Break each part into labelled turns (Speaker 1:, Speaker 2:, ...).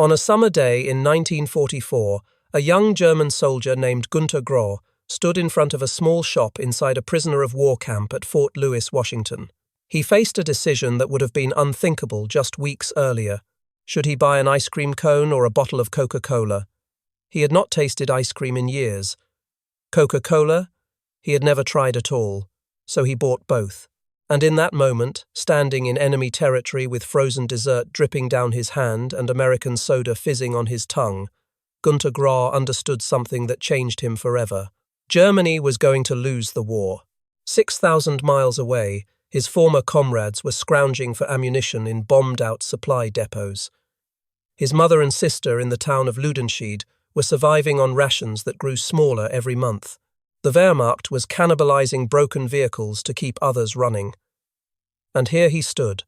Speaker 1: On a summer day in 1944, a young German soldier named Günter Gräwe stood in front of a small shop inside a prisoner of war camp at Fort Lewis, Washington. He faced a decision that would have been unthinkable just weeks earlier. Should he buy an ice cream cone or a bottle of Coca-Cola? He had not tasted ice cream in years. Coca-Cola? He had never tried at all, so he bought both. And in that moment, standing in enemy territory with frozen dessert dripping down his hand and American soda fizzing on his tongue, Günter Gräwe understood something that changed him forever. Germany was going to lose the war. 6,000 miles away, his former comrades were scrounging for ammunition in bombed-out supply depots. His mother and sister in the town of Ludenscheid were surviving on rations that grew smaller every month. The Wehrmacht was cannibalizing broken vehicles to keep others running. And here he stood,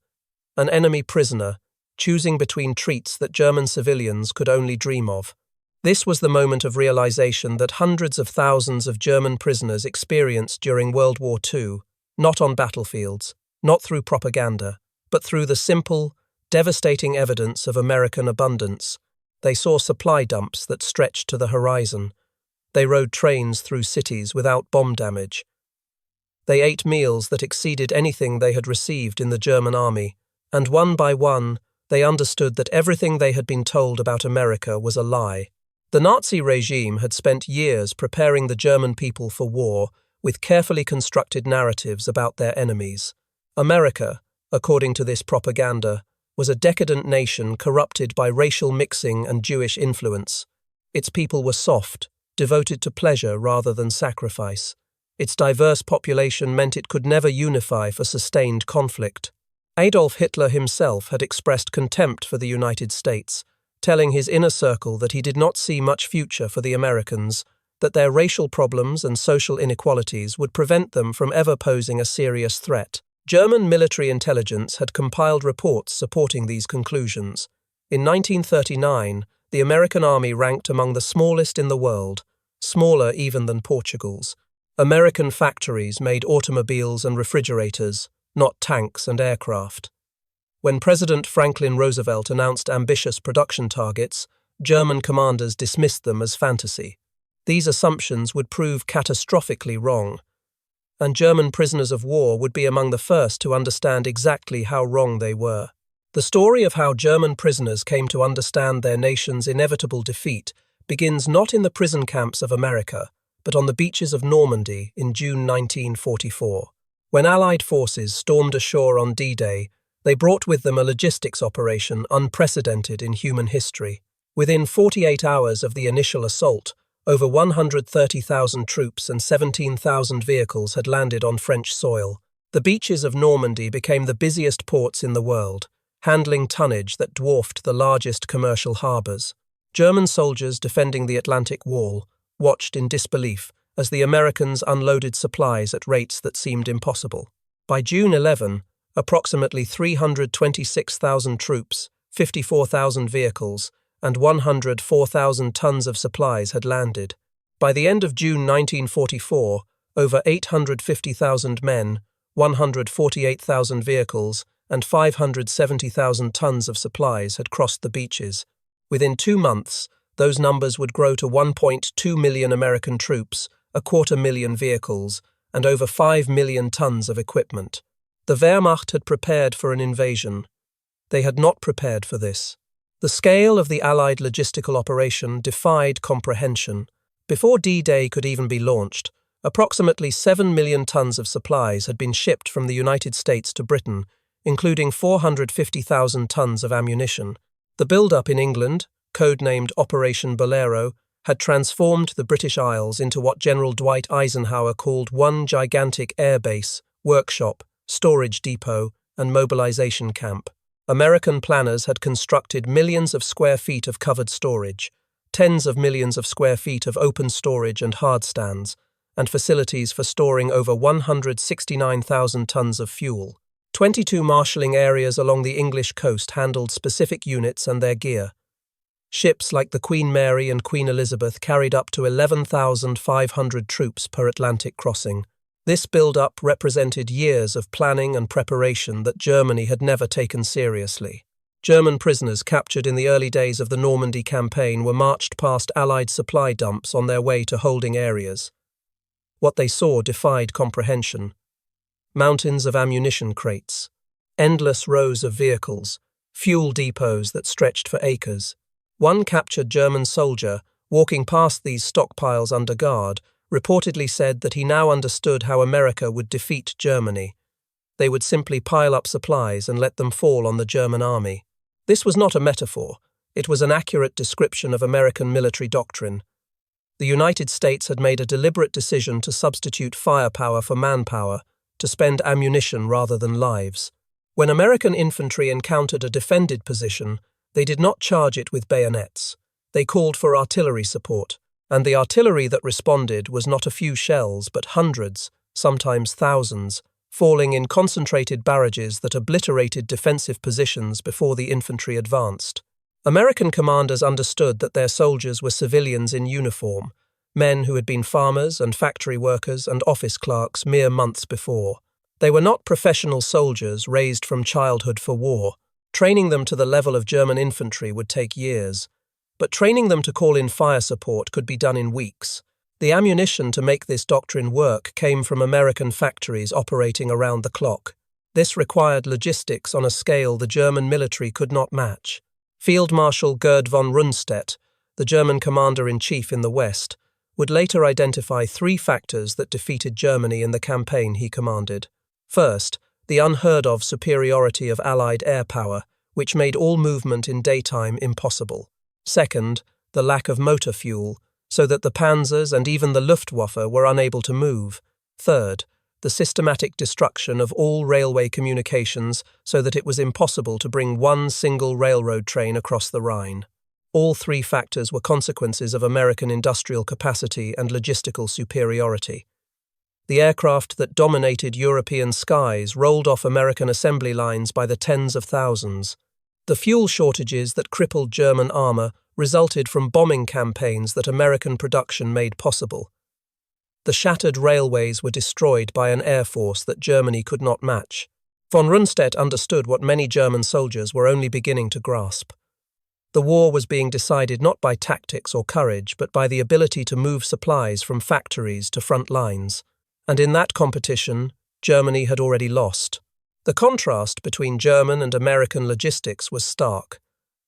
Speaker 1: an enemy prisoner, choosing between treats that German civilians could only dream of. This was the moment of realization that hundreds of thousands of German prisoners experienced during World War II, not on battlefields, not through propaganda, but through the simple, devastating evidence of American abundance. They saw supply dumps that stretched to the horizon. They rode trains through cities without bomb damage. They ate meals that exceeded anything they had received in the German army, and one by one, they understood that everything they had been told about America was a lie. The Nazi regime had spent years preparing the German people for war with carefully constructed narratives about their enemies. America, according to this propaganda, was a decadent nation corrupted by racial mixing and Jewish influence. Its people were soft, devoted to pleasure rather than sacrifice. Its diverse population meant it could never unify for sustained conflict. Adolf Hitler himself had expressed contempt for the United States, telling his inner circle that he did not see much future for the Americans, that their racial problems and social inequalities would prevent them from ever posing a serious threat. German military intelligence had compiled reports supporting these conclusions. In 1939, the American army ranked among the smallest in the world, smaller even than Portugal's. American factories made automobiles and refrigerators, not tanks and aircraft. When President Franklin Roosevelt announced ambitious production targets, German commanders dismissed them as fantasy. These assumptions would prove catastrophically wrong, and German prisoners of war would be among the first to understand exactly how wrong they were. The story of how German prisoners came to understand their nation's inevitable defeat begins not in the prison camps of America, but on the beaches of Normandy in June 1944. When Allied forces stormed ashore on D-Day, they brought with them a logistics operation unprecedented in human history. Within 48 hours of the initial assault, over 130,000 troops and 17,000 vehicles had landed on French soil. The beaches of Normandy became the busiest ports in the world, handling tonnage that dwarfed the largest commercial harbors. German soldiers defending the Atlantic Wall watched in disbelief as the Americans unloaded supplies at rates that seemed impossible. By June 11, approximately 326,000 troops, 54,000 vehicles, and 104,000 tons of supplies had landed. By the end of June 1944, over 850,000 men, 148,000 vehicles, and 570,000 tons of supplies had crossed the beaches. Within 2 months, those numbers would grow to 1.2 million American troops, 250,000 vehicles, and over 5 million tons of equipment. The Wehrmacht had prepared for an invasion. They had not prepared for this. The scale of the Allied logistical operation defied comprehension. Before D-Day could even be launched, approximately 7 million tons of supplies had been shipped from the United States to Britain, including 450,000 tons of ammunition. The build-up in England, codenamed Operation Bolero, had transformed the British Isles into what General Dwight Eisenhower called one gigantic air base, workshop, storage depot, and mobilization camp. American planners had constructed millions of square feet of covered storage, tens of millions of square feet of open storage and hard stands, and facilities for storing over 169,000 tons of fuel. 22 marshalling areas along the English coast handled specific units and their gear. Ships like the Queen Mary and Queen Elizabeth carried up to 11,500 troops per Atlantic crossing. This build-up represented years of planning and preparation that Germany had never taken seriously. German prisoners captured in the early days of the Normandy campaign were marched past Allied supply dumps on their way to holding areas. What they saw defied comprehension. Mountains of ammunition crates, endless rows of vehicles, fuel depots that stretched for acres. One captured German soldier, walking past these stockpiles under guard, reportedly said that he now understood how America would defeat Germany. They would simply pile up supplies and let them fall on the German army. This was not a metaphor. It was an accurate description of American military doctrine. The United States had made a deliberate decision to substitute firepower for manpower, to spend ammunition rather than lives. When American infantry encountered a defended position, they did not charge it with bayonets. They called for artillery support, and the artillery that responded was not a few shells but hundreds, sometimes thousands, falling in concentrated barrages that obliterated defensive positions before the infantry advanced. American commanders understood that their soldiers were civilians in uniform, men who had been farmers and factory workers and office clerks mere months before. They were not professional soldiers raised from childhood for war. Training them to the level of German infantry would take years, but training them to call in fire support could be done in weeks. The ammunition to make this doctrine work came from American factories operating around the clock. This required logistics on a scale the German military could not match. Field Marshal Gerd von Rundstedt, the German commander-in-chief in the West, would later identify 3 factors that defeated Germany in the campaign he commanded. First, the unheard-of superiority of Allied air power, which made all movement in daytime impossible. Second, the lack of motor fuel, so that the panzers and even the Luftwaffe were unable to move. Third, the systematic destruction of all railway communications so that it was impossible to bring one single railroad train across the Rhine. All 3 factors were consequences of American industrial capacity and logistical superiority. The aircraft that dominated European skies rolled off American assembly lines by the tens of thousands. The fuel shortages that crippled German armor resulted from bombing campaigns that American production made possible. The shattered railways were destroyed by an air force that Germany could not match. Von Rundstedt understood what many German soldiers were only beginning to grasp. The war was being decided not by tactics or courage, but by the ability to move supplies from factories to front lines. And in that competition, Germany had already lost. The contrast between German and American logistics was stark.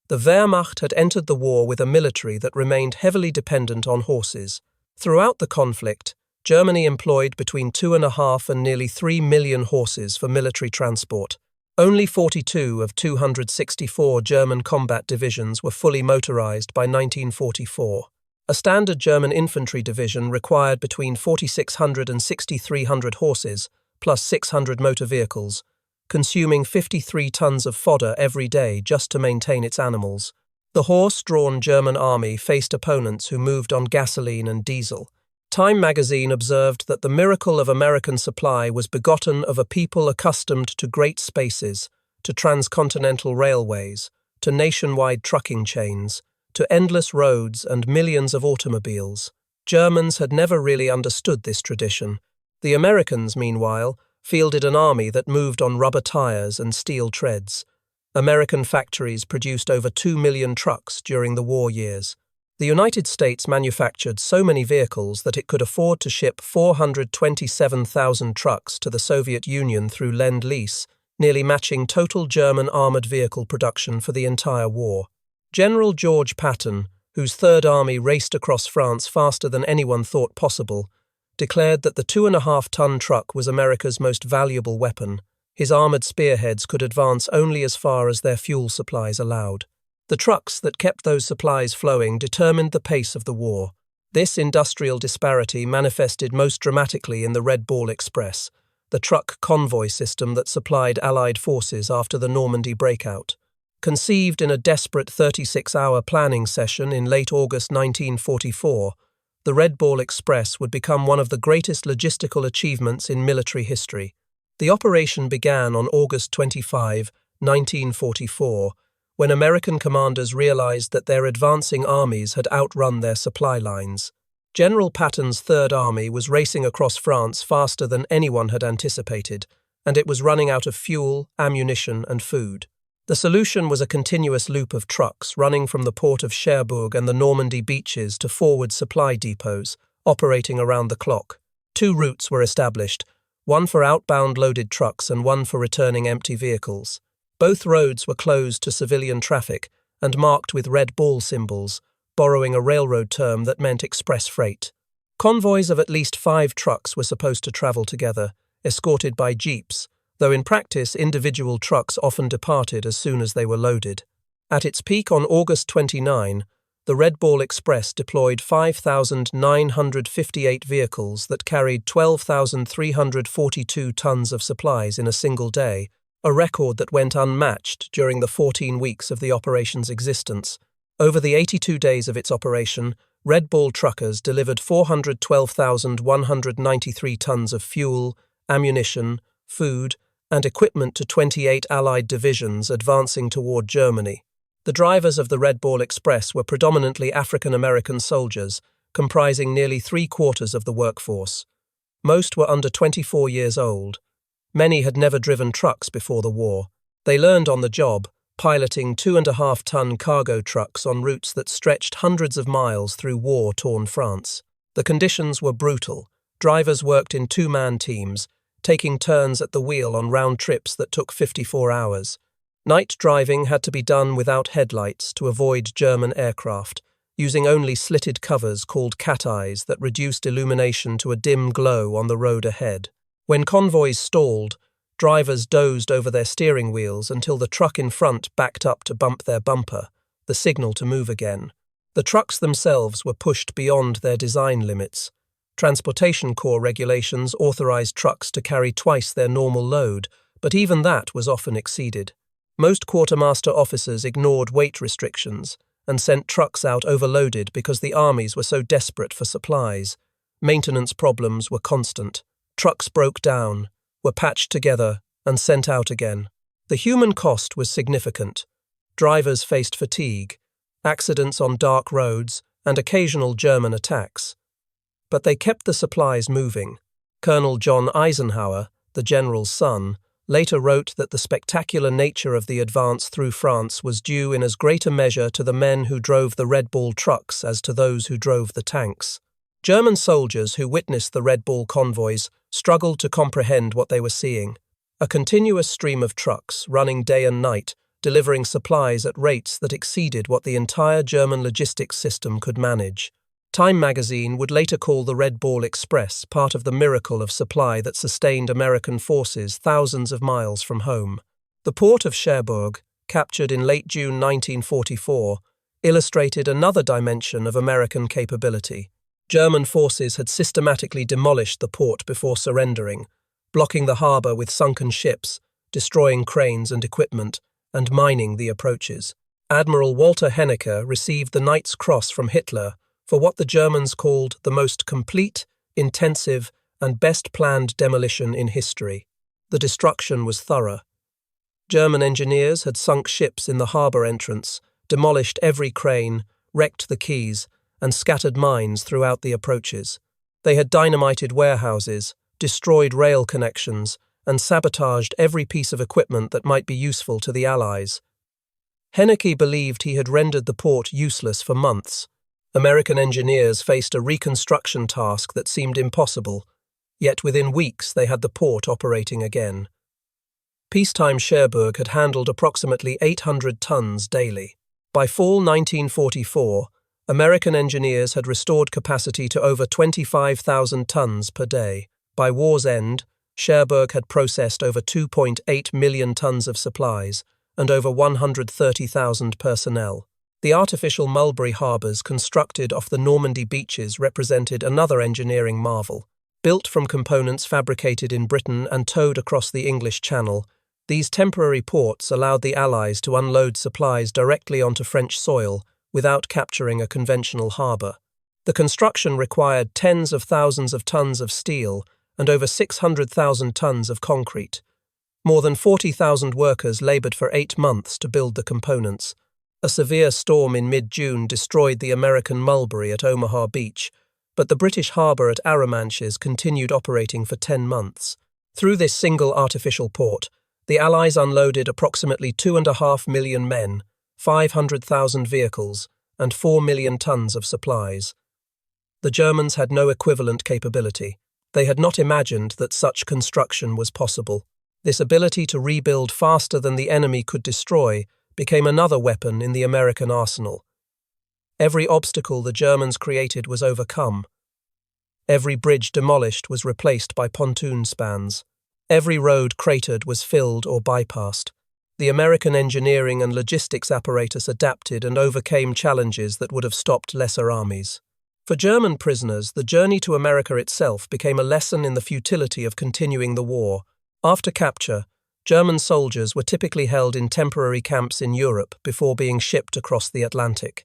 Speaker 1: The Wehrmacht had entered the war with a military that remained heavily dependent on horses. Throughout the conflict, Germany employed between 2.5 and nearly 3 million horses for military transport. Only 42 of 264 German combat divisions were fully motorized by 1944. A standard German infantry division required between 4,600 and 6,300 horses, plus 600 motor vehicles, consuming 53 tons of fodder every day just to maintain its animals. The horse-drawn German army faced opponents who moved on gasoline and diesel. Time magazine observed that the miracle of American supply was begotten of a people accustomed to great spaces, to transcontinental railways, to nationwide trucking chains, to endless roads and millions of automobiles. Germans had never really understood this tradition. The Americans, meanwhile, fielded an army that moved on rubber tires and steel treads. American factories produced over 2 million trucks during the war years. The United States manufactured so many vehicles that it could afford to ship 427,000 trucks to the Soviet Union through Lend-Lease, nearly matching total German armored vehicle production for the entire war. General George Patton, whose Third Army raced across France faster than anyone thought possible, declared that the 2.5-ton truck was America's most valuable weapon. His armored spearheads could advance only as far as their fuel supplies allowed. The trucks that kept those supplies flowing determined the pace of the war. This industrial disparity manifested most dramatically in the Red Ball Express, the truck convoy system that supplied Allied forces after the Normandy breakout. Conceived in a desperate 36-hour planning session in late August 1944, the Red Ball Express would become one of the greatest logistical achievements in military history. The operation began on August 25, 1944, when American commanders realized that their advancing armies had outrun their supply lines. General Patton's Third Army was racing across France faster than anyone had anticipated, and it was running out of fuel, ammunition, and food. The solution was a continuous loop of trucks running from the port of Cherbourg and the Normandy beaches to forward supply depots, operating around the clock. 2 routes were established, one for outbound loaded trucks and one for returning empty vehicles. Both roads were closed to civilian traffic and marked with red ball symbols, borrowing a railroad term that meant express freight. Convoys of at least 5 trucks were supposed to travel together, escorted by jeeps, though in practice individual trucks often departed as soon as they were loaded. At its peak on August 29, the Red Ball Express deployed 5,958 vehicles that carried 12,342 tons of supplies in a single day, a record that went unmatched during the 14 weeks of the operation's existence. Over the 82 days of its operation, Red Ball truckers delivered 412,193 tons of fuel, ammunition, food, and equipment to 28 Allied divisions advancing toward Germany. The drivers of the Red Ball Express were predominantly African-American soldiers, comprising nearly 3/4 of the workforce. Most were under 24 years old. Many had never driven trucks before the war. They learned on the job, piloting 2.5-ton cargo trucks on routes that stretched hundreds of miles through war-torn France. The conditions were brutal. Drivers worked in 2-man teams, taking turns at the wheel on round trips that took 54 hours. Night driving had to be done without headlights to avoid German aircraft, using only slitted covers called cat eyes that reduced illumination to a dim glow on the road ahead. When convoys stalled, drivers dozed over their steering wheels until the truck in front backed up to bump their bumper, the signal to move again. The trucks themselves were pushed beyond their design limits. Transportation Corps regulations authorized trucks to carry twice their normal load, but even that was often exceeded. Most quartermaster officers ignored weight restrictions and sent trucks out overloaded because the armies were so desperate for supplies. Maintenance problems were constant. Trucks broke down, were patched together, and sent out again. The human cost was significant. Drivers faced fatigue, accidents on dark roads, and occasional German attacks. But they kept the supplies moving. Colonel John Eisenhower, the general's son, later wrote that the spectacular nature of the advance through France was due in as great a measure to the men who drove the Red Ball trucks as to those who drove the tanks. German soldiers who witnessed the Red Ball convoys struggled to comprehend what they were seeing. A continuous stream of trucks, running day and night, delivering supplies at rates that exceeded what the entire German logistics system could manage. Time magazine would later call the Red Ball Express part of the miracle of supply that sustained American forces thousands of miles from home. The port of Cherbourg, captured in late June 1944, illustrated another dimension of American capability. German forces had systematically demolished the port before surrendering, blocking the harbour with sunken ships, destroying cranes and equipment, and mining the approaches. Admiral Walter Hennecker received the Knight's Cross from Hitler for what the Germans called the most complete, intensive, and best-planned demolition in history. The destruction was thorough. German engineers had sunk ships in the harbour entrance, demolished every crane, wrecked the quays, and scattered mines throughout the approaches. They had dynamited warehouses, destroyed rail connections, and sabotaged every piece of equipment that might be useful to the Allies. Hennecker believed he had rendered the port useless for months. American engineers faced a reconstruction task that seemed impossible, yet within weeks they had the port operating again. Peacetime Cherbourg had handled approximately 800 tons daily. By fall 1944, American engineers had restored capacity to over 25,000 tons per day. By war's end, Cherbourg had processed over 2.8 million tons of supplies and over 130,000 personnel. The artificial Mulberry Harbors constructed off the Normandy beaches represented another engineering marvel. Built from components fabricated in Britain and towed across the English Channel, these temporary ports allowed the Allies to unload supplies directly onto French soil without capturing a conventional harbour. The construction required tens of thousands of tons of steel and over 600,000 tons of concrete. More than 40,000 workers laboured for 8 months to build the components. A severe storm in mid-June destroyed the American Mulberry at Omaha Beach, but the British harbour at Arromanches continued operating for 10 months. Through this single artificial port, the Allies unloaded approximately 2.5 million men, 500,000 vehicles, and 4 million tons of supplies. The Germans had no equivalent capability. They had not imagined that such construction was possible. This ability to rebuild faster than the enemy could destroy became another weapon in the American arsenal. Every obstacle the Germans created was overcome. Every bridge demolished was replaced by pontoon spans. Every road cratered was filled or bypassed. The American engineering and logistics apparatus adapted and overcame challenges that would have stopped lesser armies. For German prisoners, the journey to America itself became a lesson in the futility of continuing the war. After capture, German soldiers were typically held in temporary camps in Europe before being shipped across the Atlantic.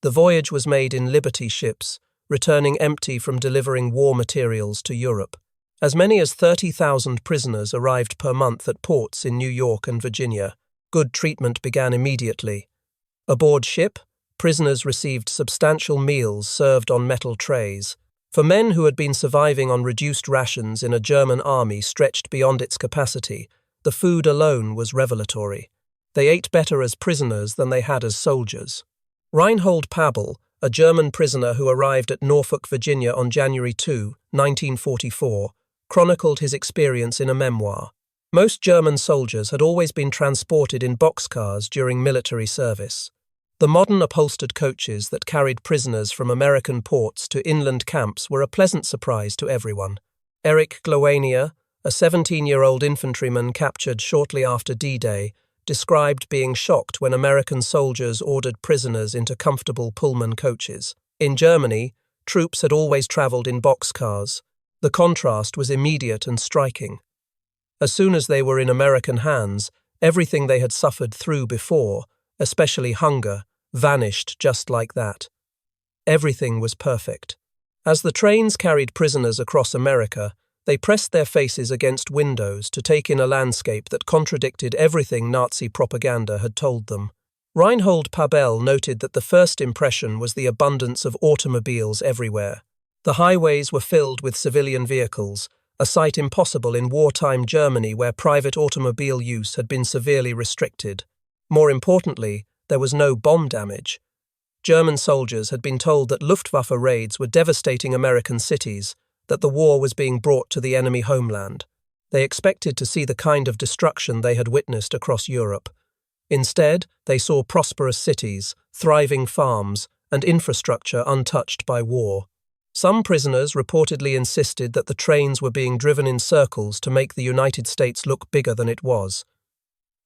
Speaker 1: The voyage was made in Liberty ships, returning empty from delivering war materials to Europe. As many as 30,000 prisoners arrived per month at ports in New York and Virginia. Good treatment began immediately. Aboard ship, prisoners received substantial meals served on metal trays. For men who had been surviving on reduced rations in a German army stretched beyond its capacity, the food alone was revelatory. They ate better as prisoners than they had as soldiers. Reinhold Pabel, a German prisoner who arrived at Norfolk, Virginia on January 2, 1944, chronicled his experience in a memoir. Most German soldiers had always been transported in boxcars during military service. The modern upholstered coaches that carried prisoners from American ports to inland camps were a pleasant surprise to everyone. Erich Gläwe, a 17-year-old infantryman captured shortly after D-Day, described being shocked when American soldiers ordered prisoners into comfortable Pullman coaches. In Germany, troops had always traveled in boxcars. The contrast was immediate and striking. As soon as they were in American hands, everything they had suffered through before, especially hunger, vanished just like that. Everything was perfect. As the trains carried prisoners across America, they pressed their faces against windows to take in a landscape that contradicted everything Nazi propaganda had told them. Reinhold Pabel noted that the first impression was the abundance of automobiles everywhere. The highways were filled with civilian vehicles, a sight impossible in wartime Germany where private automobile use had been severely restricted. More importantly, there was no bomb damage. German soldiers had been told that Luftwaffe raids were devastating American cities, that the war was being brought to the enemy homeland. They expected to see the kind of destruction they had witnessed across Europe. Instead, they saw prosperous cities, thriving farms, and infrastructure untouched by war. Some prisoners reportedly insisted that the trains were being driven in circles to make the United States look bigger than it was.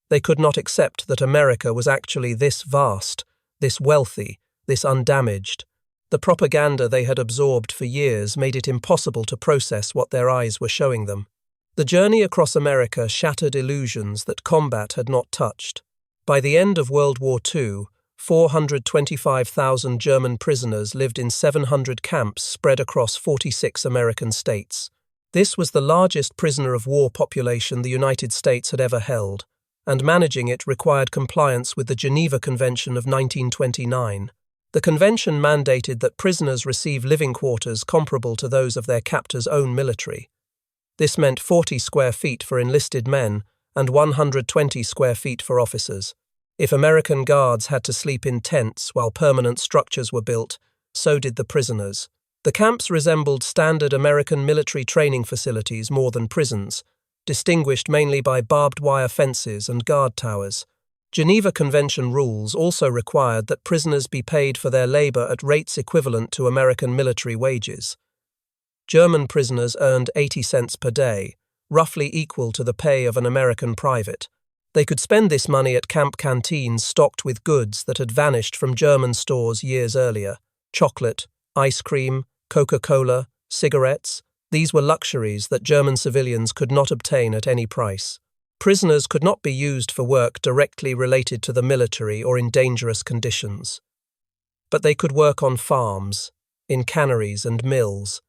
Speaker 1: They could not accept that America was actually this vast, this wealthy, this undamaged. The propaganda they had absorbed for years made it impossible to process what their eyes were showing them. The journey across America shattered illusions that combat had not touched. By the end of World War II, 425,000 German prisoners lived in 700 camps spread across 46 American states. This was the largest prisoner of war population the United States had ever held, and managing it required compliance with the Geneva Convention of 1929. The convention mandated that prisoners receive living quarters comparable to those of their captors' own military. This meant 40 square feet for enlisted men and 120 square feet for officers. If American guards had to sleep in tents while permanent structures were built, so did the prisoners. The camps resembled standard American military training facilities more than prisons, distinguished mainly by barbed wire fences and guard towers. Geneva Convention rules also required that prisoners be paid for their labor at rates equivalent to American military wages. German prisoners earned 80 cents per day, roughly equal to the pay of an American private. They could spend this money at camp canteens stocked with goods that had vanished from German stores years earlier. Chocolate, ice cream, Coca-Cola, cigarettes. These were luxuries that German civilians could not obtain at any price. Prisoners could not be used for work directly related to the military or in dangerous conditions. But they could work on farms, in canneries and mills,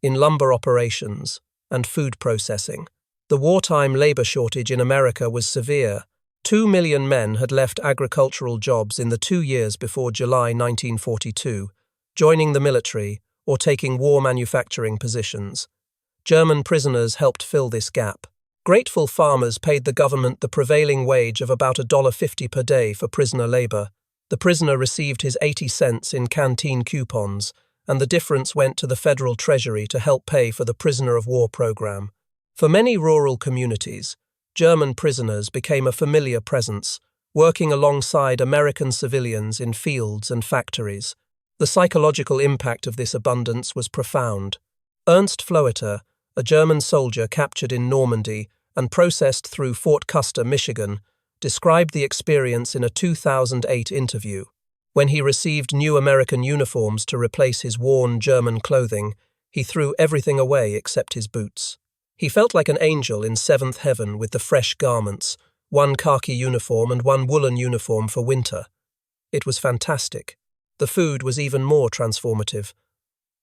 Speaker 1: in lumber operations, and food processing. The wartime labor shortage in America was severe. 2 million men had left agricultural jobs in the 2 years before July 1942, joining the military or taking war manufacturing positions. German prisoners helped fill this gap. Grateful farmers paid the government the prevailing wage of about $1.50 per day for prisoner labor. The prisoner received his 80 cents in canteen coupons, and the difference went to the federal treasury to help pay for the prisoner of war program. For many rural communities, German prisoners became a familiar presence, working alongside American civilians in fields and factories. The psychological impact of this abundance was profound. Ernst Floeter, a German soldier captured in Normandy and processed through Fort Custer, Michigan, described the experience in a 2008 interview. When he received new American uniforms to replace his worn German clothing, he threw everything away except his boots. He felt like an angel in seventh heaven with the fresh garments, one khaki uniform and one woolen uniform for winter. It was fantastic. The food was even more transformative.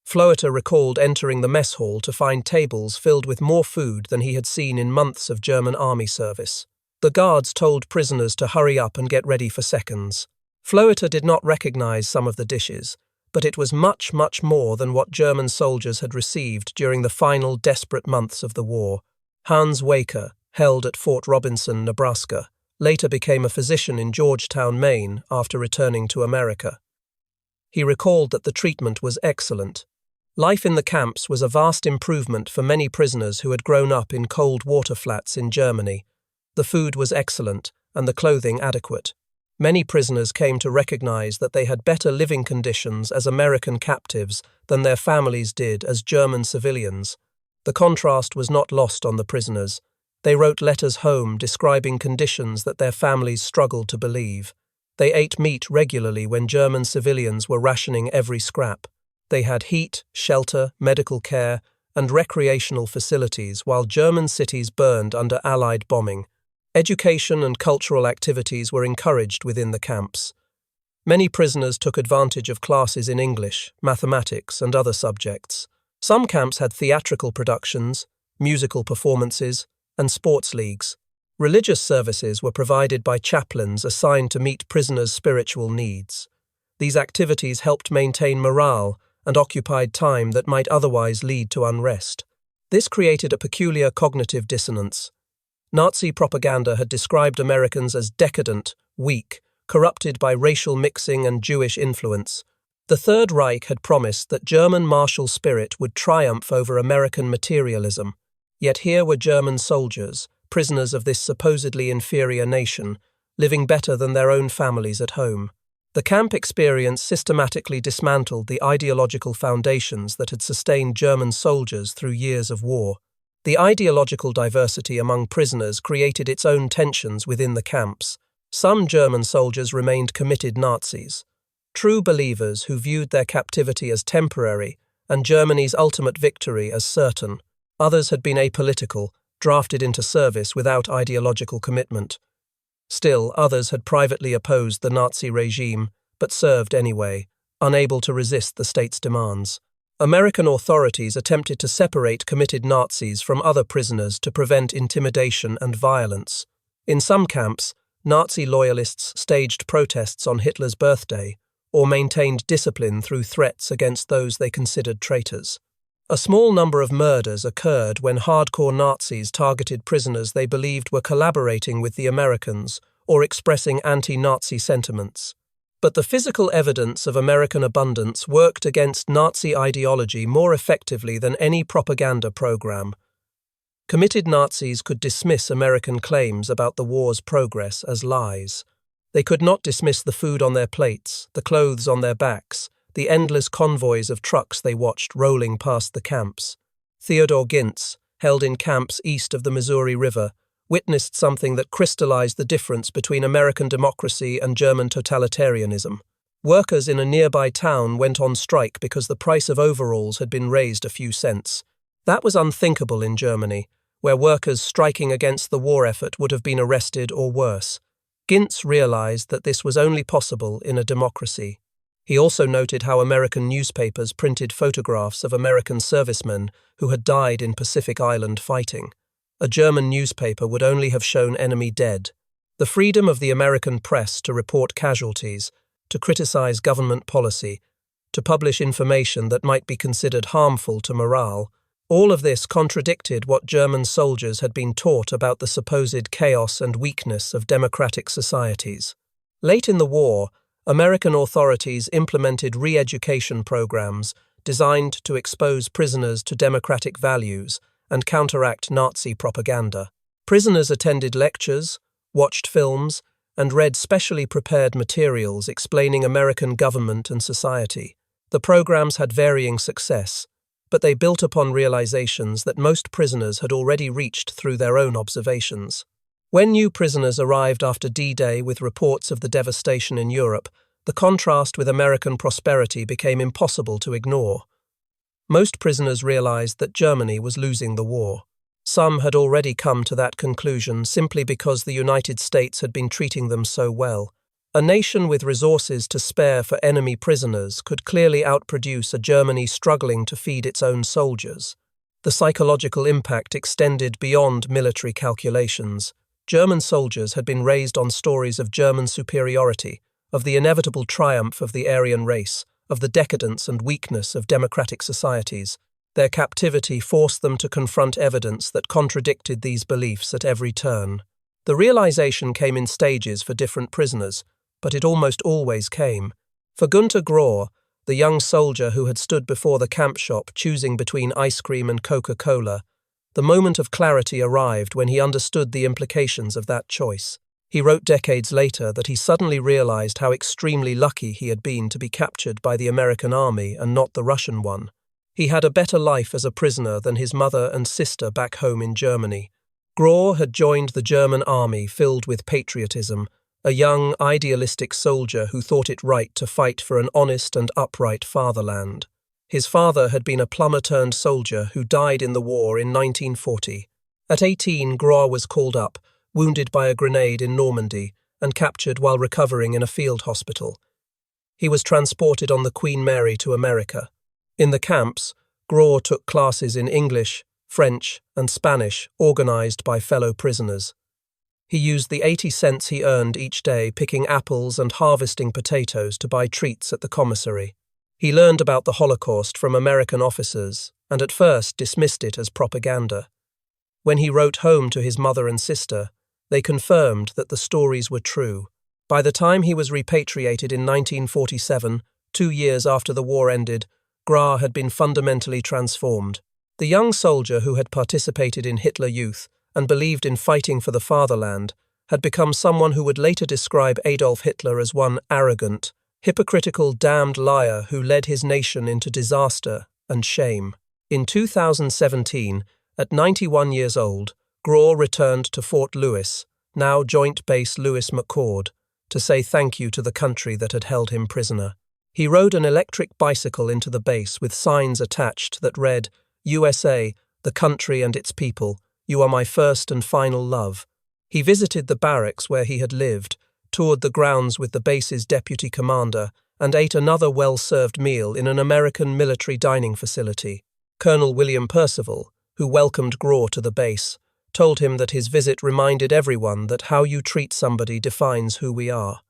Speaker 1: Floeter recalled entering the mess hall to find tables filled with more food than he had seen in months of German army service. The guards told prisoners to hurry up and get ready for seconds. Floeter did not recognize some of the dishes, but it was much, much more than what German soldiers had received during the final desperate months of the war. Hans Waecker, held at Fort Robinson, Nebraska, later became a physician in Georgetown, Maine, after returning to America. He recalled that the treatment was excellent. Life in the camps was a vast improvement for many prisoners who had grown up in cold water flats in Germany. The food was excellent and the clothing adequate. Many prisoners came to recognize that they had better living conditions as American captives than their families did as German civilians. The contrast was not lost on the prisoners. They wrote letters home describing conditions that their families struggled to believe. They ate meat regularly when German civilians were rationing every scrap. They had heat, shelter, medical care, and recreational facilities while German cities burned under Allied bombing. Education and cultural activities were encouraged within the camps. Many prisoners took advantage of classes in English, mathematics, and other subjects. Some camps had theatrical productions, musical performances, and sports leagues. Religious services were provided by chaplains assigned to meet prisoners' spiritual needs. These activities helped maintain morale and occupied time that might otherwise lead to unrest. This created a peculiar cognitive dissonance. Nazi propaganda had described Americans as decadent, weak, corrupted by racial mixing and Jewish influence. The Third Reich had promised that German martial spirit would triumph over American materialism. Yet here were German soldiers, prisoners of this supposedly inferior nation, living better than their own families at home. The camp experience systematically dismantled the ideological foundations that had sustained German soldiers through years of war. The ideological diversity among prisoners created its own tensions within the camps. Some German soldiers remained committed Nazis, true believers who viewed their captivity as temporary and Germany's ultimate victory as certain. Others had been apolitical, drafted into service without ideological commitment. Still, others had privately opposed the Nazi regime, but served anyway, unable to resist the state's demands. American authorities attempted to separate committed Nazis from other prisoners to prevent intimidation and violence. In some camps, Nazi loyalists staged protests on Hitler's birthday, or maintained discipline through threats against those they considered traitors. A small number of murders occurred when hardcore Nazis targeted prisoners they believed were collaborating with the Americans or expressing anti-Nazi sentiments. But the physical evidence of American abundance worked against Nazi ideology more effectively than any propaganda program. Committed Nazis could dismiss American claims about the war's progress as lies. They could not dismiss the food on their plates, the clothes on their backs, the endless convoys of trucks they watched rolling past the camps. Theodor Gintz, held in camps east of the Missouri River, witnessed something that crystallized the difference between American democracy and German totalitarianism. Workers in a nearby town went on strike because the price of overalls had been raised a few cents. That was unthinkable in Germany, where workers striking against the war effort would have been arrested or worse. Gintz realized that this was only possible in a democracy. He also noted how American newspapers printed photographs of American servicemen who had died in Pacific Island fighting. A German newspaper would only have shown enemy dead. The freedom of the American press to report casualties, to criticize government policy, to publish information that might be considered harmful to morale, All of this contradicted what German soldiers had been taught about the supposed chaos and weakness of democratic societies. Late in the war, American authorities implemented re-education programs designed to expose prisoners to democratic values and counteract Nazi propaganda. Prisoners attended lectures, watched films, and read specially prepared materials explaining American government and society. The programs had varying success, but they built upon realizations that most prisoners had already reached through their own observations. When new prisoners arrived after D-Day with reports of the devastation in Europe, the contrast with American prosperity became impossible to ignore. Most prisoners realized that Germany was losing the war. Some had already come to that conclusion simply because the United States had been treating them so well. A nation with resources to spare for enemy prisoners could clearly outproduce a Germany struggling to feed its own soldiers. The psychological impact extended beyond military calculations. German soldiers had been raised on stories of German superiority, of the inevitable triumph of the Aryan race, of the decadence and weakness of democratic societies. Their captivity forced them to confront evidence that contradicted these beliefs at every turn. The realization came in stages for different prisoners, but it almost always came. For Günter Gräwe, the young soldier who had stood before the camp shop choosing between ice cream and Coca-Cola, the moment of clarity arrived when he understood the implications of that choice. He wrote decades later that he suddenly realized how extremely lucky he had been to be captured by the American army and not the Russian one. He had a better life as a prisoner than his mother and sister back home in Germany. Gräwe had joined the German army filled with patriotism, a young, idealistic soldier who thought it right to fight for an honest and upright fatherland. His father had been a plumber-turned-soldier who died in the war in 1940. At 18, Gräwe was called up, wounded by a grenade in Normandy, and captured while recovering in a field hospital. He was transported on the Queen Mary to America. In the camps, Gräwe took classes in English, French, and Spanish, organized by fellow prisoners. He used the 80 cents he earned each day picking apples and harvesting potatoes to buy treats at the commissary. He learned about the Holocaust from American officers and at first dismissed it as propaganda. When he wrote home to his mother and sister, they confirmed that the stories were true. By the time he was repatriated in 1947, 2 years after the war ended, Gräwe had been fundamentally transformed. The young soldier who had participated in Hitler Youth and believed in fighting for the fatherland had become someone who would later describe Adolf Hitler as one arrogant, hypocritical damned liar who led his nation into disaster and shame. In 2017, at 91 years old, Gräwe returned to Fort Lewis, now Joint Base Lewis McChord, to say thank you to the country that had held him prisoner. He rode an electric bicycle into the base with signs attached that read, "USA, the country and its people, you are my first and final love." He visited the barracks where he had lived, toured the grounds with the base's deputy commander, and ate another well-served meal in an American military dining facility. Colonel William Percival, who welcomed Gräwe to the base, told him that his visit reminded everyone that how you treat somebody defines who we are.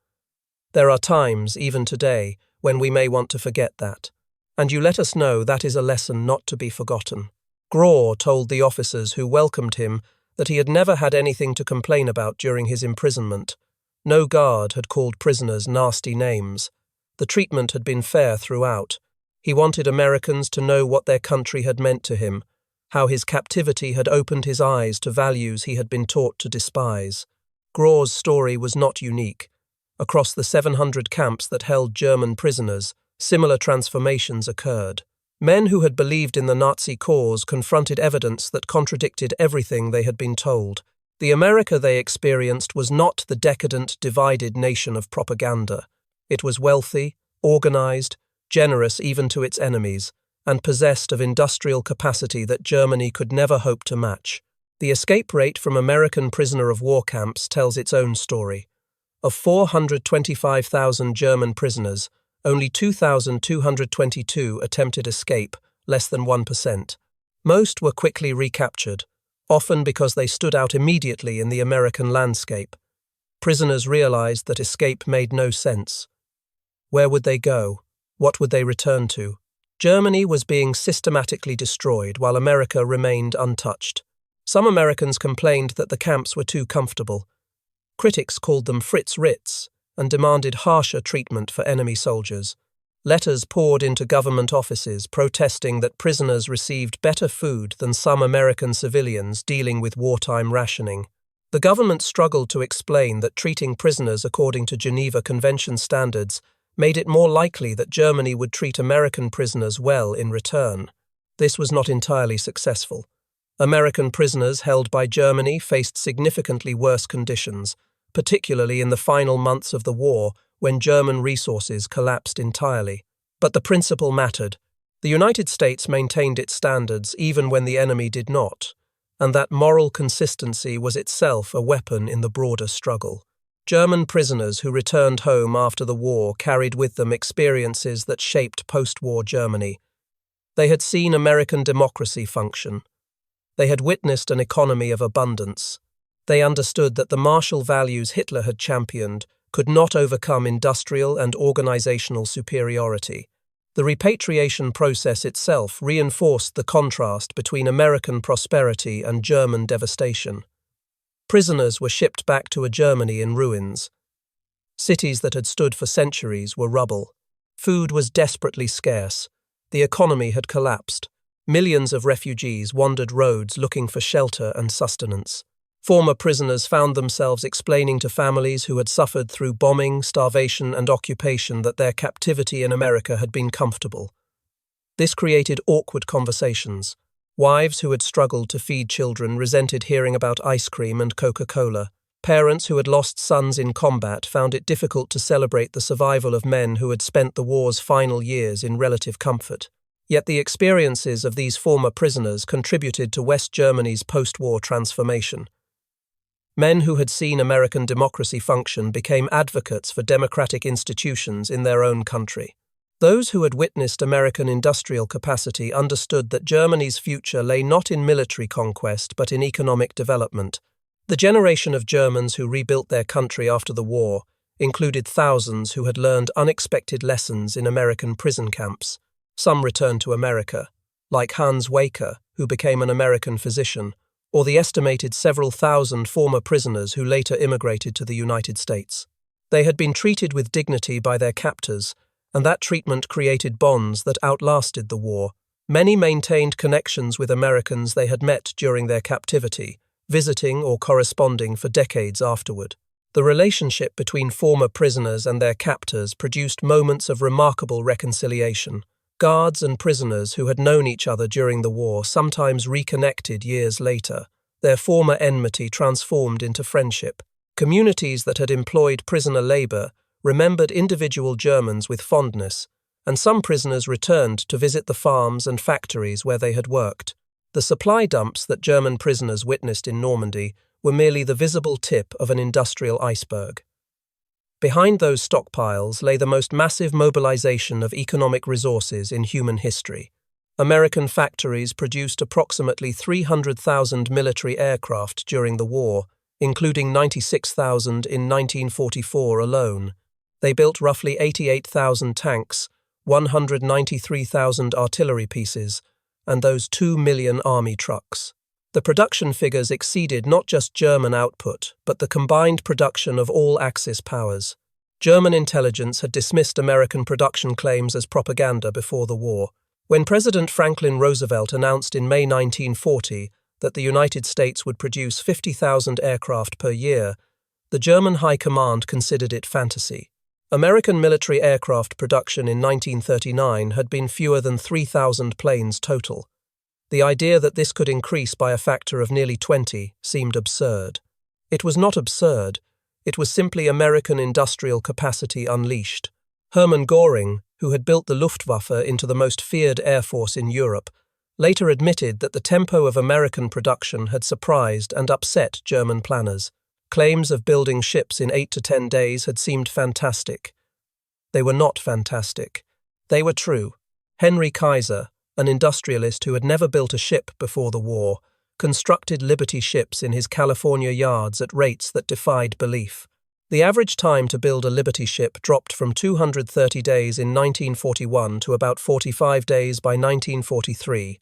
Speaker 1: There are times, even today, when we may want to forget that, and you let us know that is a lesson not to be forgotten. Gräwe told the officers who welcomed him that he had never had anything to complain about during his imprisonment. No guard had called prisoners nasty names. The treatment had been fair throughout. He wanted Americans to know what their country had meant to him, how his captivity had opened his eyes to values he had been taught to despise. Gräwe's story was not unique. Across the 700 camps that held German prisoners, similar transformations occurred. Men who had believed in the Nazi cause confronted evidence that contradicted everything they had been told. The America they experienced was not the decadent, divided nation of propaganda. It was wealthy, organized, generous even to its enemies, and possessed of industrial capacity that Germany could never hope to match. The escape rate from American prisoner of war camps tells its own story. Of 425,000 German prisoners, only 2,222 attempted escape, less than 1%. Most were quickly recaptured, often because they stood out immediately in the American landscape. Prisoners realized that escape made no sense. Where would they go? What would they return to? Germany was being systematically destroyed while America remained untouched. Some Americans complained that the camps were too comfortable. Critics called them Fritz Ritz and demanded harsher treatment for enemy soldiers. Letters poured into government offices protesting that prisoners received better food than some American civilians dealing with wartime rationing. The government struggled to explain that treating prisoners according to Geneva Convention standards made it more likely that Germany would treat American prisoners well in return. This was not entirely successful. American prisoners held by Germany faced significantly worse conditions, particularly in the final months of the war when German resources collapsed entirely. But the principle mattered. The United States maintained its standards even when the enemy did not, and that moral consistency was itself a weapon in the broader struggle. German prisoners who returned home after the war carried with them experiences that shaped post-war Germany. They had seen American democracy function. They had witnessed an economy of abundance. They understood that the martial values Hitler had championed could not overcome industrial and organizational superiority. The repatriation process itself reinforced the contrast between American prosperity and German devastation. Prisoners were shipped back to a Germany in ruins. Cities that had stood for centuries were rubble. Food was desperately scarce. The economy had collapsed. Millions of refugees wandered roads looking for shelter and sustenance. Former prisoners found themselves explaining to families who had suffered through bombing, starvation, and occupation that their captivity in America had been comfortable. This created awkward conversations. Wives who had struggled to feed children resented hearing about ice cream and Coca-Cola. Parents who had lost sons in combat found it difficult to celebrate the survival of men who had spent the war's final years in relative comfort. Yet the experiences of these former prisoners contributed to West Germany's post-war transformation. Men who had seen American democracy function became advocates for democratic institutions in their own country. Those who had witnessed American industrial capacity understood that Germany's future lay not in military conquest but in economic development. The generation of Germans who rebuilt their country after the war included thousands who had learned unexpected lessons in American prison camps. Some returned to America, like Hans Waecker, who became an American physician, or the estimated several thousand former prisoners who later immigrated to the United States. They had been treated with dignity by their captors, and that treatment created bonds that outlasted the war. Many maintained connections with Americans they had met during their captivity, visiting or corresponding for decades afterward. The relationship between former prisoners and their captors produced moments of remarkable reconciliation. Guards and prisoners who had known each other during the war sometimes reconnected years later, their former enmity transformed into friendship. Communities that had employed prisoner labor remembered individual Germans with fondness, and some prisoners returned to visit the farms and factories where they had worked. The supply dumps that German prisoners witnessed in Normandy were merely the visible tip of an industrial iceberg. Behind those stockpiles lay the most massive mobilization of economic resources in human history. American factories produced approximately 300,000 military aircraft during the war, including 96,000 in 1944 alone. They built roughly 88,000 tanks, 193,000 artillery pieces, and those 2 million army trucks. The production figures exceeded not just German output, but the combined production of all Axis powers. German intelligence had dismissed American production claims as propaganda before the war. When President Franklin Roosevelt announced in May 1940 that the United States would produce 50,000 aircraft per year, the German High Command considered it fantasy. American military aircraft production in 1939 had been fewer than 3,000 planes total. The idea that this could increase by a factor of nearly 20 seemed absurd. It was not absurd, it was simply American industrial capacity unleashed. Hermann Göring, who had built the Luftwaffe into the most feared air force in Europe, later admitted that the tempo of American production had surprised and upset German planners. Claims of building ships in 8 to 10 days had seemed fantastic. They were not fantastic. They were true. Henry Kaiser, an industrialist who had never built a ship before the war, constructed Liberty ships in his California yards at rates that defied belief. The average time to build a Liberty ship dropped from 230 days in 1941 to about 45 days by 1943.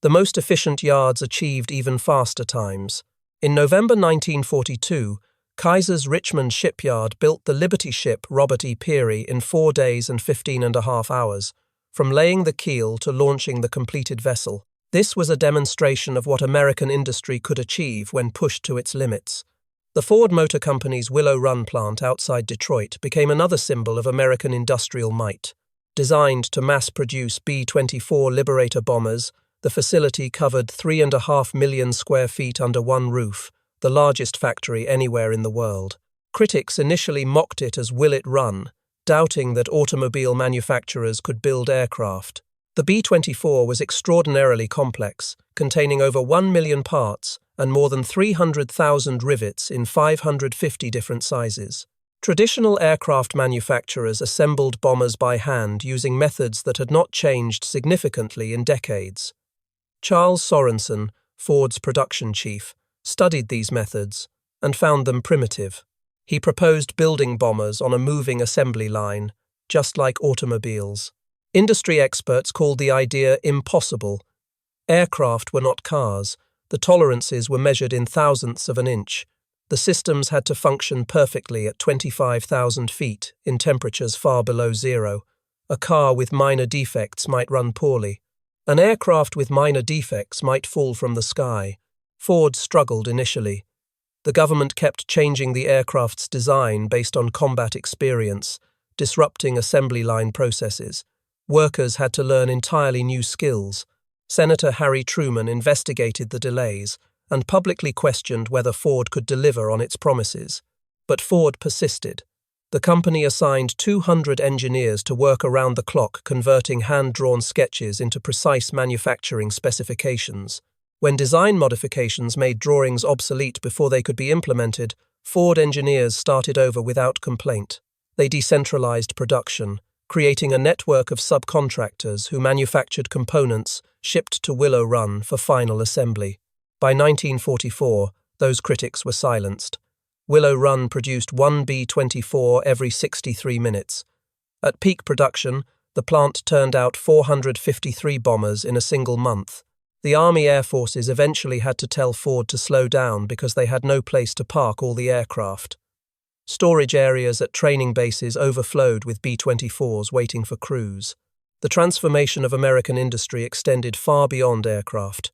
Speaker 1: The most efficient yards achieved even faster times. In November 1942, Kaiser's Richmond shipyard built the Liberty ship Robert E. Peary in 4 days and 15.5 hours, from laying the keel to launching the completed vessel. This was a demonstration of what American industry could achieve when pushed to its limits. The Ford Motor Company's Willow Run plant outside Detroit became another symbol of American industrial might. Designed to mass-produce B-24 Liberator bombers, the facility covered 3.5 million square feet under one roof, the largest factory anywhere in the world. Critics initially mocked it as "Will it run?", doubting that automobile manufacturers could build aircraft. The B-24 was extraordinarily complex, containing over 1 million parts and more than 300,000 rivets in 550 different sizes. Traditional aircraft manufacturers assembled bombers by hand using methods that had not changed significantly in decades. Charles Sorensen, Ford's production chief, studied these methods and found them primitive. He proposed building bombers on a moving assembly line, just like automobiles. Industry experts called the idea impossible. Aircraft were not cars. The tolerances were measured in thousandths of an inch. The systems had to function perfectly at 25,000 feet in temperatures far below zero. A car with minor defects might run poorly. An aircraft with minor defects might fall from the sky. Ford struggled initially. The government kept changing the aircraft's design based on combat experience, disrupting assembly line processes. Workers had to learn entirely new skills. Senator Harry Truman investigated the delays and publicly questioned whether Ford could deliver on its promises. But Ford persisted. The company assigned 200 engineers to work around the clock converting hand-drawn sketches into precise manufacturing specifications. When design modifications made drawings obsolete before they could be implemented, Ford engineers started over without complaint. They decentralized production, creating a network of subcontractors who manufactured components shipped to Willow Run for final assembly. By 1944, those critics were silenced. Willow Run produced one B-24 every 63 minutes. At peak production, the plant turned out 453 bombers in a single month. The Army Air Forces eventually had to tell Ford to slow down because they had no place to park all the aircraft. Storage areas at training bases overflowed with B-24s waiting for crews. The transformation of American industry extended far beyond aircraft.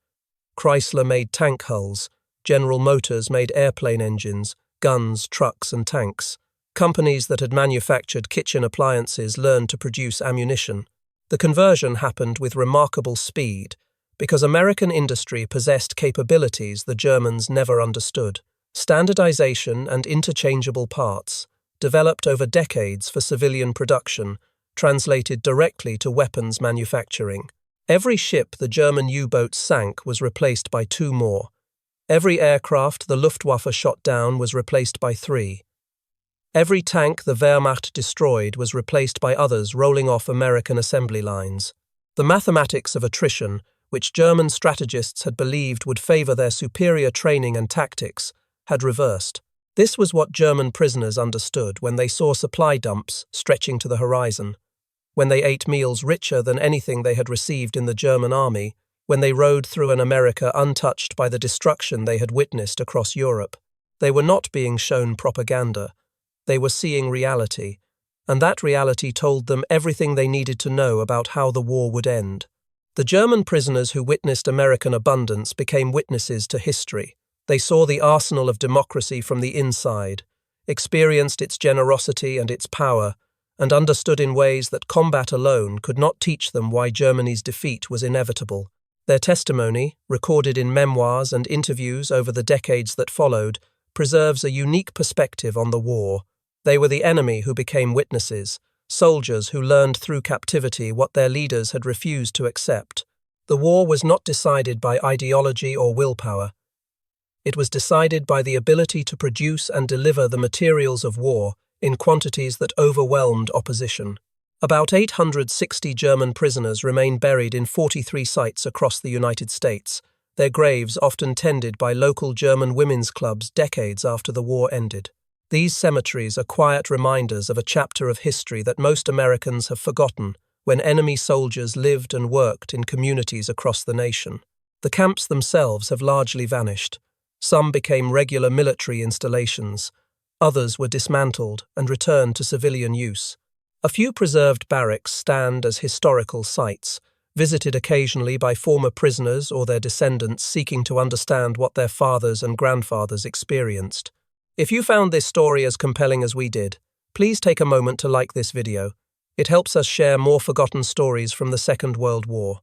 Speaker 1: Chrysler made tank hulls. General Motors made airplane engines, guns, trucks, and tanks. Companies that had manufactured kitchen appliances learned to produce ammunition. The conversion happened with remarkable speed because American industry possessed capabilities the Germans never understood. Standardization and interchangeable parts, developed over decades for civilian production, translated directly to weapons manufacturing. Every ship the German U-boats sank was replaced by 2 more. Every aircraft the Luftwaffe shot down was replaced by 3. Every tank the Wehrmacht destroyed was replaced by others rolling off American assembly lines. The mathematics of attrition, which German strategists had believed would favor their superior training and tactics, had reversed. This was what German prisoners understood when they saw supply dumps stretching to the horizon, when they ate meals richer than anything they had received in the German army, when they rode through an America untouched by the destruction they had witnessed across Europe. They were not being shown propaganda. They were seeing reality, and that reality told them everything they needed to know about how the war would end. The German prisoners who witnessed American abundance became witnesses to history. They saw the arsenal of democracy from the inside, experienced its generosity and its power, and understood in ways that combat alone could not teach them why Germany's defeat was inevitable. Their testimony, recorded in memoirs and interviews over the decades that followed, preserves a unique perspective on the war. They were the enemy who became witnesses, soldiers who learned through captivity what their leaders had refused to accept. The war was not decided by ideology or willpower. It was decided by the ability to produce and deliver the materials of war in quantities that overwhelmed opposition. About 860 German prisoners remain buried in 43 sites across the United States, their graves often tended by local German women's clubs decades after the war ended. These cemeteries are quiet reminders of a chapter of history that most Americans have forgotten, when enemy soldiers lived and worked in communities across the nation. The camps themselves have largely vanished. Some became regular military installations. Others were dismantled and returned to civilian use. A few preserved barracks stand as historical sites, visited occasionally by former prisoners or their descendants seeking to understand what their fathers and grandfathers experienced. If you found this story as compelling as we did, please take a moment to like this video. It helps us share more forgotten stories from the Second World War.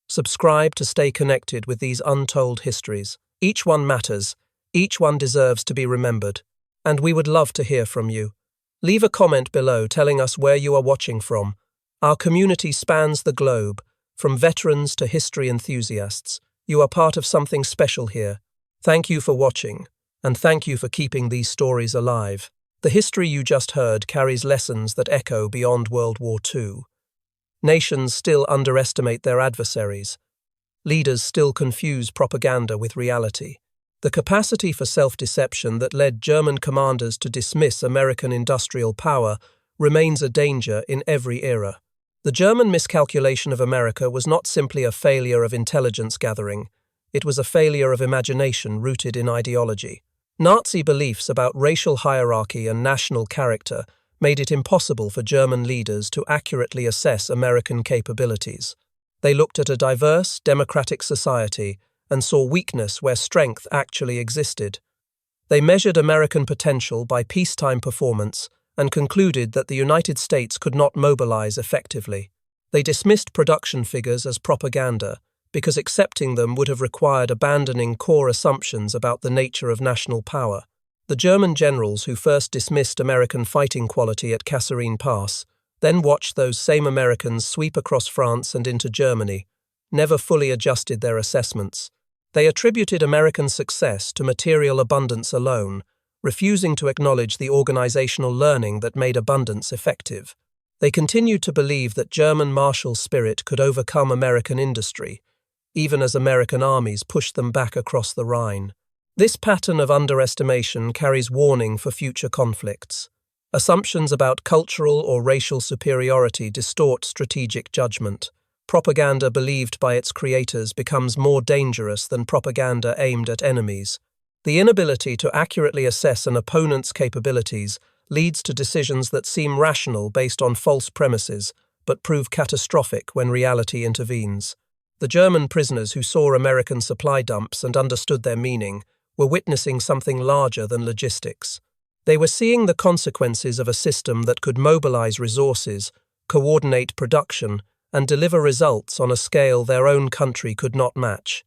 Speaker 1: Subscribe to stay connected with these untold histories. Each one matters, each one deserves to be remembered, and we would love to hear from you. Leave a comment below telling us where you are watching from. Our community spans the globe, from veterans to history enthusiasts. You are part of something special here. Thank you for watching, and thank you for keeping these stories alive. The history you just heard carries lessons that echo beyond World War II. Nations still underestimate their adversaries. Leaders still confuse propaganda with reality. The capacity for self-deception that led German commanders to dismiss American industrial power remains a danger in every era. The German miscalculation of America was not simply a failure of intelligence gathering. It was a failure of imagination rooted in ideology. Nazi beliefs about racial hierarchy and national character made it impossible for German leaders to accurately assess American capabilities. They looked at a diverse, democratic society and saw weakness where strength actually existed. They measured American potential by peacetime performance and concluded that the United States could not mobilize effectively. They dismissed production figures as propaganda because accepting them would have required abandoning core assumptions about the nature of national power. The German generals who first dismissed American fighting quality at Kasserine Pass then watched those same Americans sweep across France and into Germany, never fully adjusted their assessments. They attributed American success to material abundance alone, refusing to acknowledge the organizational learning that made abundance effective. They continued to believe that German martial spirit could overcome American industry, even as American armies pushed them back across the Rhine. This pattern of underestimation carries warning for future conflicts. Assumptions about cultural or racial superiority distort strategic judgment. Propaganda believed by its creators becomes more dangerous than propaganda aimed at enemies. The inability to accurately assess an opponent's capabilities leads to decisions that seem rational based on false premises, but prove catastrophic when reality intervenes. The German prisoners who saw American supply dumps and understood their meaning were witnessing something larger than logistics. They were seeing the consequences of a system that could mobilize resources, coordinate production, and deliver results on a scale their own country could not match.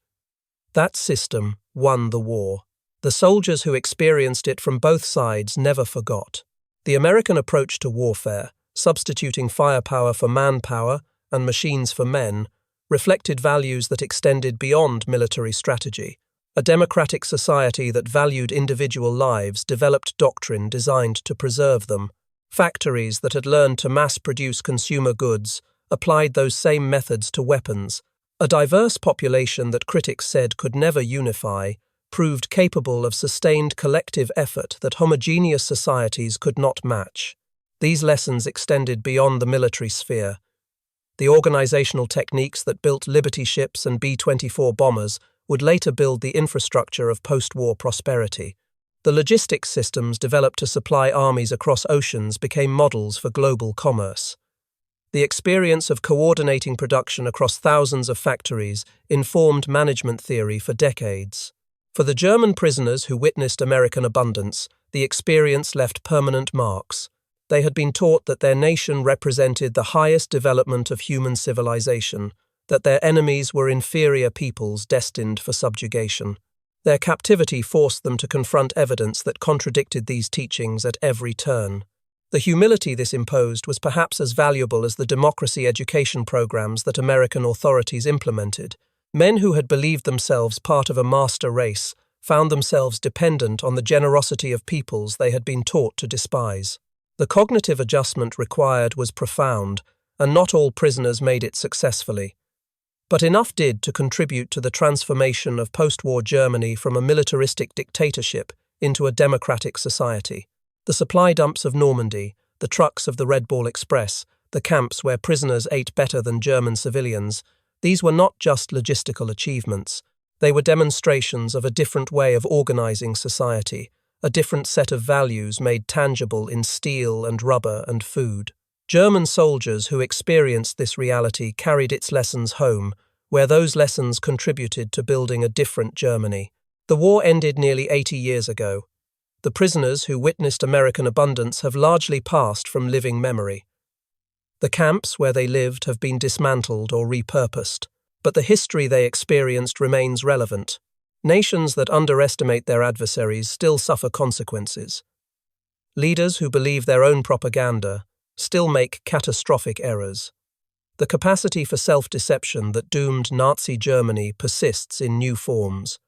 Speaker 1: That system won the war. The soldiers who experienced it from both sides never forgot. The American approach to warfare, substituting firepower for manpower and machines for men, reflected values that extended beyond military strategy. A democratic society that valued individual lives developed doctrine designed to preserve them. Factories that had learned to mass-produce consumer goods applied those same methods to weapons. A diverse population that critics said could never unify proved capable of sustained collective effort that homogeneous societies could not match. These lessons extended beyond the military sphere. The organizational techniques that built Liberty ships and B-24 bombers would later build the infrastructure of post-war prosperity. The logistics systems developed to supply armies across oceans became models for global commerce. The experience of coordinating production across thousands of factories informed management theory for decades. For the German prisoners who witnessed American abundance, the experience left permanent marks. They had been taught that their nation represented the highest development of human civilization, that their enemies were inferior peoples destined for subjugation. Their captivity forced them to confront evidence that contradicted these teachings at every turn. The humility this imposed was perhaps as valuable as the democracy education programs that American authorities implemented. Men who had believed themselves part of a master race found themselves dependent on the generosity of peoples they had been taught to despise. The cognitive adjustment required was profound, and not all prisoners made it successfully. But enough did to contribute to the transformation of post-war Germany from a militaristic dictatorship into a democratic society. The supply dumps of Normandy, the trucks of the Red Ball Express, the camps where prisoners ate better than German civilians, these were not just logistical achievements. They were demonstrations of a different way of organizing society, a different set of values made tangible in steel and rubber and food. German soldiers who experienced this reality carried its lessons home, where those lessons contributed to building a different Germany. The war ended nearly 80 years ago. The prisoners who witnessed American abundance have largely passed from living memory. The camps where they lived have been dismantled or repurposed, but the history they experienced remains relevant. Nations that underestimate their adversaries still suffer consequences. Leaders who believe their own propaganda still make catastrophic errors. The capacity for self-deception that doomed Nazi Germany persists in new forms.